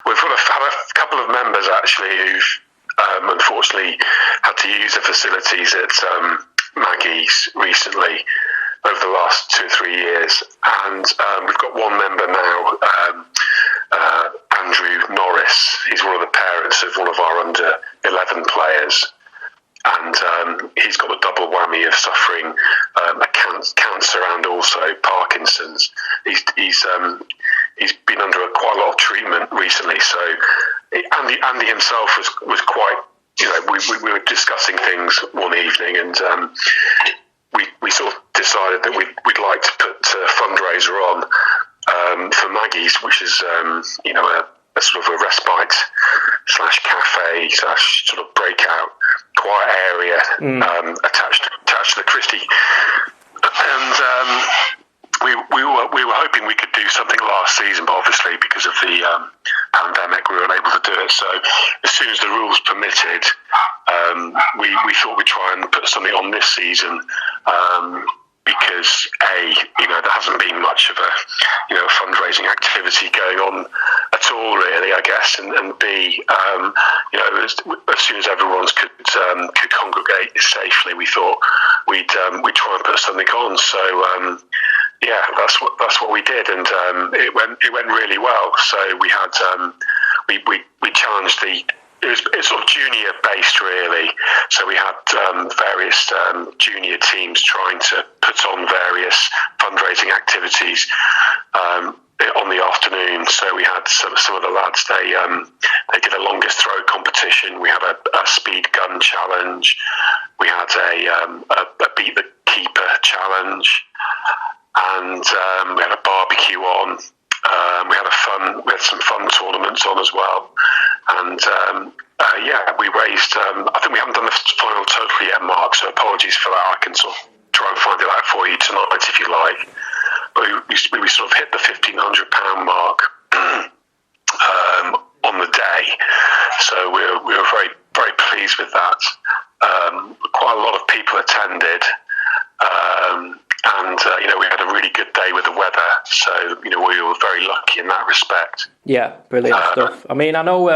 We've had a couple of members actually who've unfortunately had to use the facilities at Maggie's recently over the last 2 or 3 years, and we've got one member now, Andrew Norris. He's one of the parents of one of our under 11 players, and he's got the double whammy of suffering a cancer and also Parkinson's. He's been under quite a lot of treatment recently. So Andy himself was quite. We were discussing things one evening, and we sort of decided that we'd like to put a fundraiser on for Maggie's, which is a sort of a respite / cafe / sort of breakout quiet area attached to the Christie, and we were hoping we could do something last season, but obviously because of the pandemic we were unable to do it. So as soon as the rules permitted, we thought we'd try and put something on this season, because there hasn't been much of a fundraising activity going on at all, really, I guess, and B, as soon as everyone could congregate safely, we thought we'd try and put something on. So that's what we did, and it went really well. So we had we challenged it's sort of junior based, really. So we had various junior teams trying to put on various fundraising activities on the afternoon. So we had some of the lads. They did a longest throw competition. We had a speed gun challenge. We had a beat the keeper challenge, and we had a barbecue on. We had some fun tournaments on as well, and we raised. I think we haven't done the final total yet, Mark. So apologies for that. I can sort of try and find it out for you tonight if you like. But we sort of hit the £1,500 mark on the day, so we were very very pleased with that. Quite a lot of people attended. We had a really good day with the weather, so we were very lucky in that respect. Yeah, brilliant stuff. I mean, I know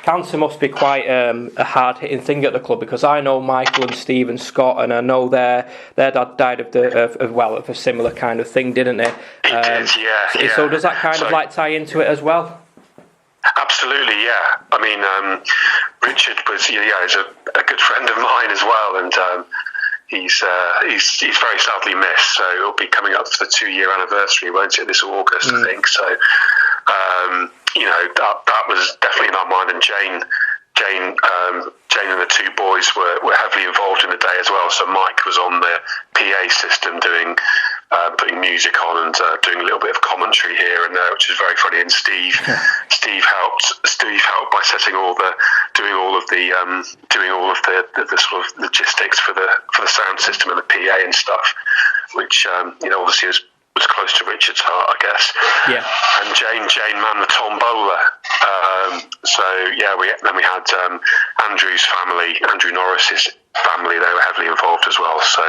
cancer must be quite a hard-hitting thing at the club, because I know Michael and Steve and Scott, and I know their dad died of a similar kind of thing, didn't they? He did, yeah. So does that kind of like tie into it as well? Absolutely, yeah. I mean, Richard was he's a good friend of mine as well, and he's very sadly missed. So he'll be coming up for the 2-year anniversary, won't it, this August, I think. So that was definitely in our mind. And Jane and the two boys were heavily involved in the day as well. So Mike was on the PA system putting music on and doing a little bit of commentary here and there, which is very funny. And Steve helped by doing all of the sort of logistics for the sound system and the PA and stuff, which obviously was close to Richard's heart, I guess. Yeah. And Jane manned the tombola. We had Andrew's family, Andrew Norris's family. They were heavily involved as well. So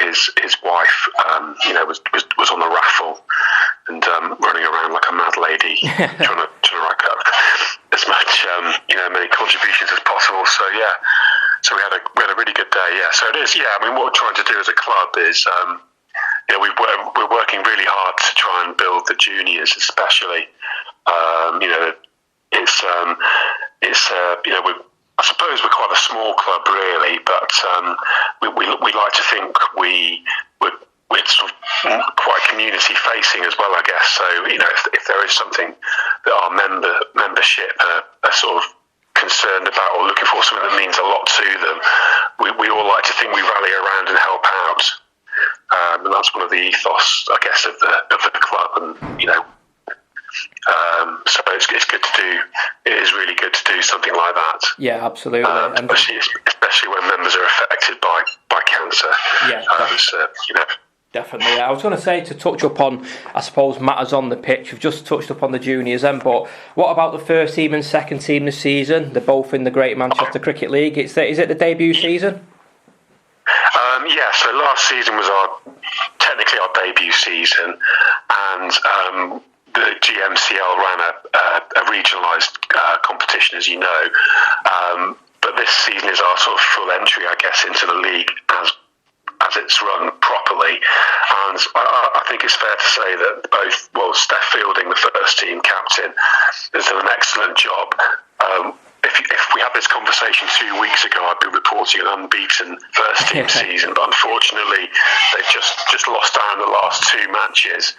his wife, was on the raffle and running around like a mad lady, trying to rack up as much many contributions as possible. So yeah, so we had a really good day. Yeah. So it is. Yeah. I mean, what we're trying to do as a club is. We're working really hard to try and build the juniors, especially. I suppose we're quite a small club, really, but we like to think we're sort of quite community facing as well, I guess. So if there is something that our membership are sort of concerned about or looking for, something that means a lot to them, we all like to think we rally around and help out. And that's one of the ethos, I guess, of the club, and so it's good to do. It is really good to do something like that. Yeah, absolutely. Especially when members are affected by cancer. Yeah, definitely. I was going to say, to touch upon, I suppose, matters on the pitch. We've just touched upon the juniors then, but what about the first team and second team this season? They're both in the Great Manchester Cricket League. Is it the debut season? So last season was technically our debut season, and the GMCL ran a regionalised competition, as you know, but this season is our sort of full entry, I guess, into the league as it's run properly. And I think it's fair to say that Steph Fielding, the first team captain, has done an excellent job. If we had this conversation 2 weeks ago, I'd be reporting an unbeaten first team season, but unfortunately they've just lost down the last two matches,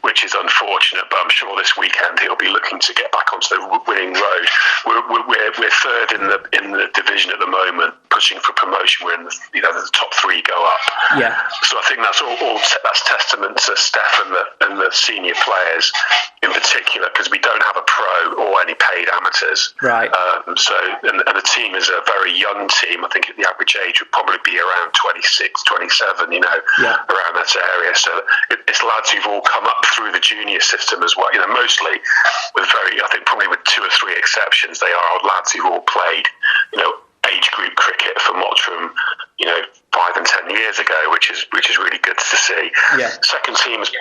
which is unfortunate. But I'm sure this weekend he'll be looking to get back onto the winning road. We're third in the division at the moment, pushing for promotion. We're in the top three go up. Yeah. So I think that's that's testament to Steph and the senior players in particular, because we don't have a pro or any paid amateurs. Right. And the team is a very young team. I think the average age would probably be around 26, 27, around that area. So it's lads who've all come up through the junior system as well. Mostly I think probably with two or three exceptions, they are lads who've all played, age group cricket for Mottram, 5 and 10 years ago, which is really good to see. Yeah. The second team have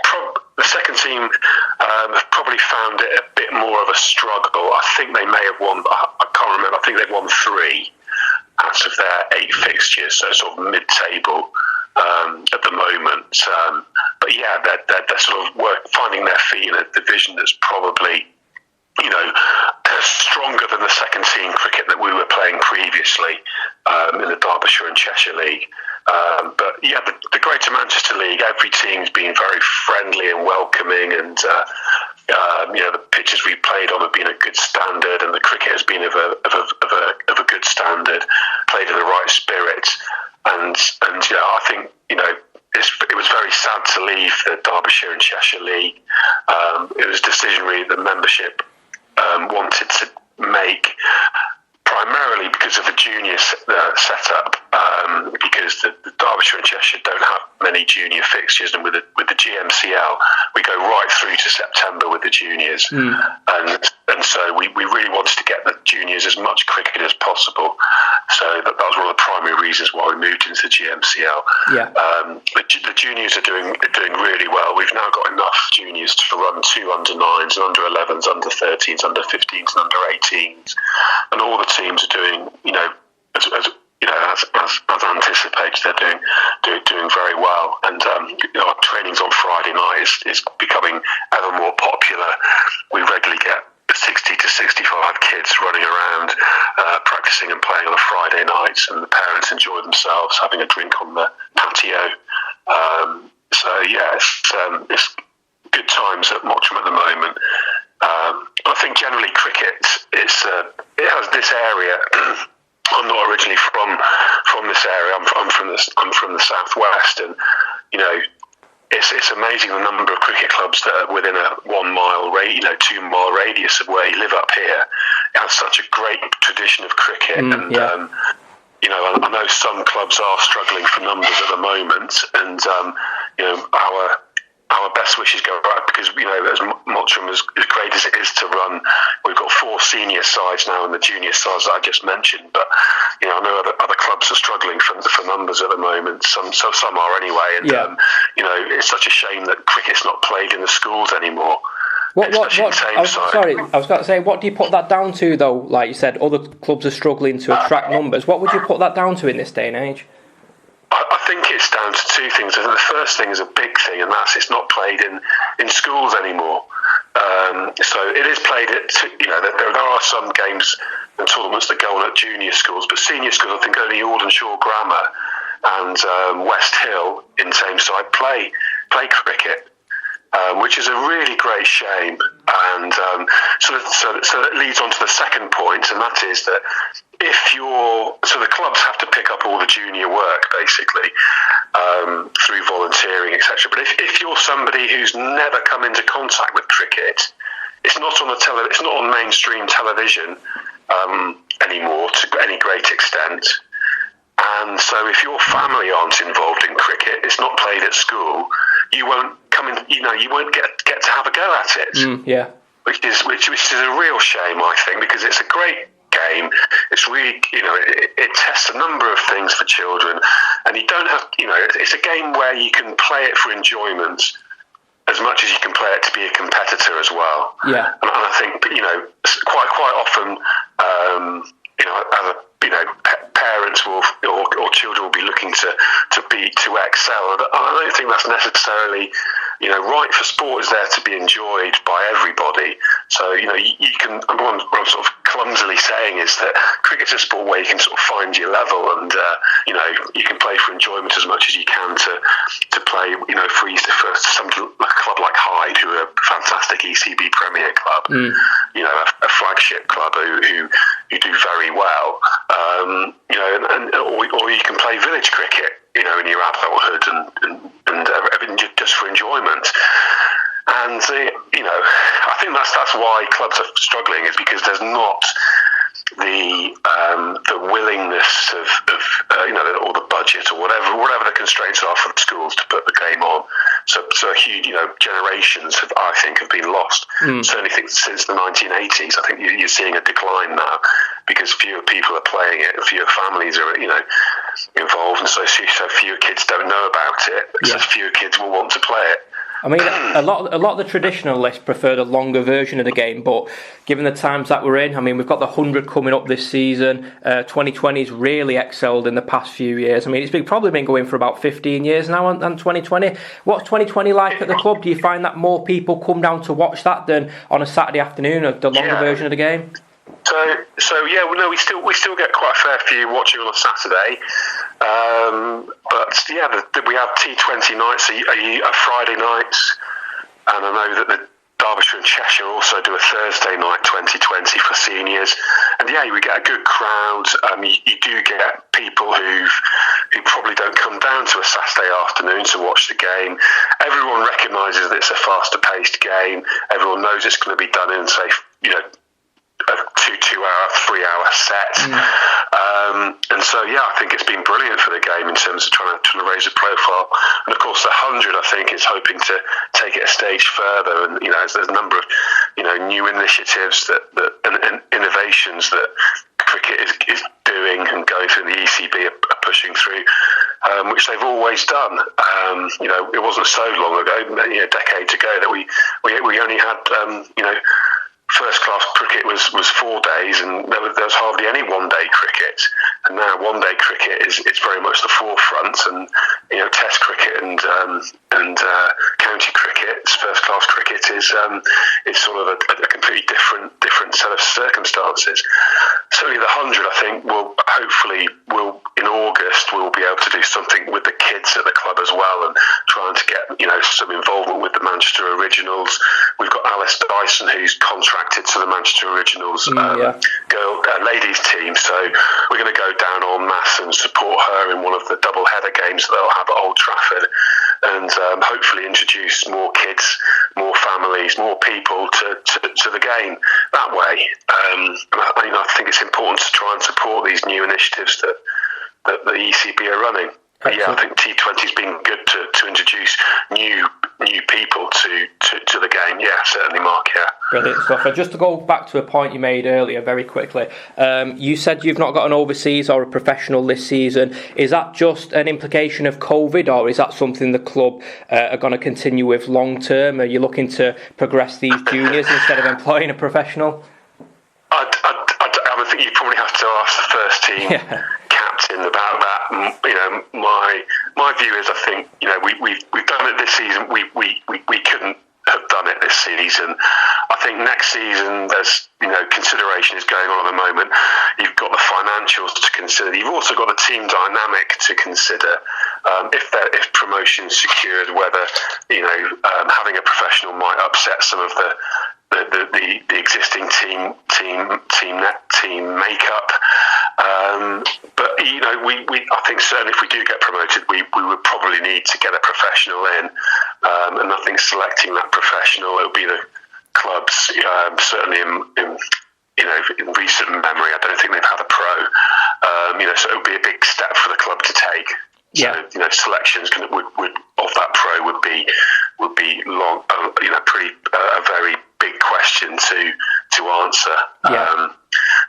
probably found it a bit more of a struggle. I think they may have won. I can't remember. I think they've won 3 out of their 8 fixtures, so sort of mid-table at the moment. But yeah, they're sort of finding their feet in a division that's probably stronger than the second team cricket that we were playing previously in the Derbyshire and Cheshire League. But yeah, the Greater Manchester League, every team's been very friendly and welcoming, and the pitches we played on have been a good standard, and the cricket has been of a good standard, played in the right spirit, and I think it was very sad to leave the Derbyshire and Cheshire League. It was a decision really the membership wanted to make, primarily because of the junior setup, because the Derbyshire and Cheshire don't have many junior fixtures, and with the GMCL we go right through to September with the juniors, and so we really wanted to get the juniors as much cricket as possible. So that was one of the primary reasons why we moved into the GMCL. Yeah. The juniors are doing really well. We've now got enough juniors to run 2 under-9s, and under-11s, under-13s, under-15s, and under-18s, and all the teams are doing, as anticipated, they're doing very well. And our trainings on Friday night is becoming ever more popular. We regularly get 60 to 65 kids running around, practicing and playing on a Friday night, and the parents enjoy themselves having a drink on the patio. So yeah, it's good times at Mottram at the moment. I think generally cricket, it has this area. I'm not originally from this area. I'm from the southwest, and it's amazing the number of cricket clubs that are within a 1 mile 2 mile radius of where you live up here. It has such a great tradition of cricket, and I know some clubs are struggling for numbers at the moment, and our best wishes go out, because as Mottram, as great as it is to run, we've got 4 senior sides now and the junior sides that I just mentioned. But I know other clubs are struggling for numbers at the moment. Some are anyway. And it's such a shame that cricket's not played in the schools anymore. I was going to say, what do you put that down to, though? Like you said, other clubs are struggling to attract numbers. What would you put that down to in this day and age? I think it's down to 2 things. The first thing is a big thing, and that's it's not played in schools anymore. So it is played at, there are some games and tournaments that go on at junior schools, but senior schools, I think only Aldenshaw Grammar and West Hill in Tameside play cricket. Which is a really great shame, and so that leads on to the second point, and that is that the clubs have to pick up all the junior work basically through volunteering, etc. But if you're somebody who's never come into contact with cricket, it's not on it's not on mainstream television anymore to any great extent. And so if your family aren't involved in cricket, it's not played at school, you won't come in, you won't get to have a go at it. Which is a real shame, I think, because it's a great game. It's really, it tests a number of things for children, and you don't have, it's a game where you can play it for enjoyment, as much as you can play it to be a competitor as well. Yeah. And I think, quite often, parents will or children will be looking to excel. And I don't think that's necessarily, right for sport is there to be enjoyed by everybody. So, you can, what I'm sort of clumsily saying is that cricket's a sport where you can sort of find your level and, you can play for enjoyment as much as you can to play, for some a club like Hyde, who are a fantastic ECB Premier club, a flagship club who do very well, or you can play village cricket, in your adulthood and everything just for enjoyment. And I think that's why clubs are struggling, is because there's not the willingness of or the budget or whatever the constraints are for the schools to put the game on. So a huge, generations have been lost. Certainly think since the 1980s, I think you're seeing a decline now because fewer people are playing it, fewer families are, involved, and so fewer kids don't know about it. So fewer kids will want to play it. I mean, a lot of the traditionalists prefer the longer version of the game, but given the times that we're in, I mean, we've got the 100 coming up this season. 2020's really excelled in the past few years. I mean, it's probably been going for about 15 years now on 2020. What's 2020 like at the club? Do you find that more people come down to watch that than on a Saturday afternoon of the longer version of the game? We still get quite a fair few watching on a Saturday, but we have T20 nights, a Friday nights, and I know that the Derbyshire and Cheshire also do a Thursday night 2020 for seniors, and we get a good crowd. You do get people who probably don't come down to a Saturday afternoon to watch the game. Everyone recognises that it's a faster paced game. Everyone knows it's going to be done in, say, a 2-hour, 3-hour set. And so, I think it's been brilliant for the game in terms of trying to raise the profile. And of course, the 100, I think, is hoping to take it a stage further. And, there's a number of, new initiatives and innovations that cricket is doing and going through the ECB are pushing through, which they've always done. It wasn't so long ago, decades ago, that we only had, first class cricket was 4 days, and there was hardly any one-day cricket. And now one-day cricket is very much the forefront, and Test cricket and county cricket, first class cricket is sort of a completely different set of circumstances. Certainly, the 100, I think, will in August we'll be able to do something with the kids at the club as well, and trying to get some involvement with the Manchester Originals. We've got Alice Dyson, who's contracted to the Manchester Originals ladies team, so we're going to go down en masse and support her in one of the double header games that they'll have at Old Trafford, and hopefully introduce more kids, more families, more people to the game that way. I think it's important to try and support these new initiatives that the ECB are running. But I think T20's been good to introduce new people to the game. Yeah, certainly, Mark. Yeah. Brilliant stuff. And just to go back to a point you made earlier, very quickly, you said you've not got an overseas or a professional this season. Is that just an implication of COVID, or is that something the club are going to continue with long term? Are you looking to progress these juniors instead of employing a professional? I think you probably have to ask the first team captain about that. My view is, I think we've done it this season. We couldn't have done it this season. I think next season there's consideration is going on at the moment. You've got the financials to consider. You've also got the team dynamic to consider. If promotion's secured, whether having a professional might upset some of the existing team makeup. But I think certainly if we do get promoted, we would probably need to get a professional in, and I think selecting that professional, it'll be the clubs. Certainly in recent memory, I don't think they've had a pro. So it would be a big step for the club to take. Yeah. So selections would of that pro would be long. A very big question to answer. Yeah.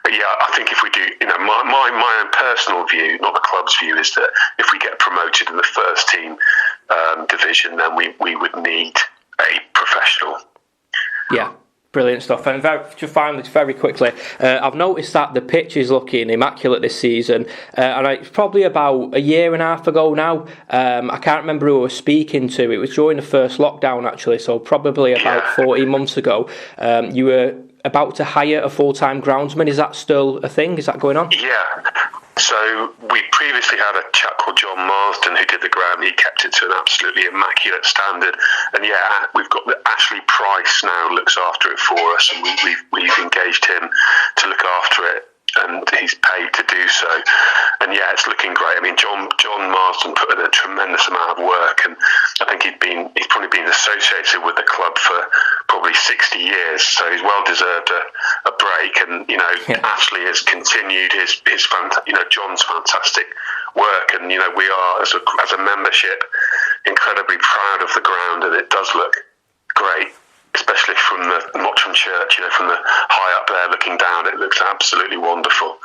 But I think if we do, my own personal view, not the club's view, is that if we get promoted in the first team division, then we would need a professional. Yeah. Brilliant stuff. And finally, very quickly, I've noticed that the pitch is looking immaculate this season. And it's probably about a year and a half ago now. I can't remember who I was speaking to. It was during the first lockdown, actually. So probably about 14 months ago. You were about to hire a full-time groundsman. Is that still a thing? Is that going on? Yeah. So we previously had a chap called John Marsden who did the ground. He kept it to an absolutely immaculate standard. And yeah, we've got Ashley Price now looks after it for us, and we've engaged him to look after it, and he's paid to do so. And yeah, it's looking great. I mean, John Marsden put in a tremendous amount of work, and I think he's probably been associated with the club for probably 60 years, so he's well deserved a break. And Ashley has continued his John's fantastic work, and we are as a membership incredibly proud of the ground, and it does look great, especially from the Mottram church. From the high up there looking down, it looks absolutely wonderful.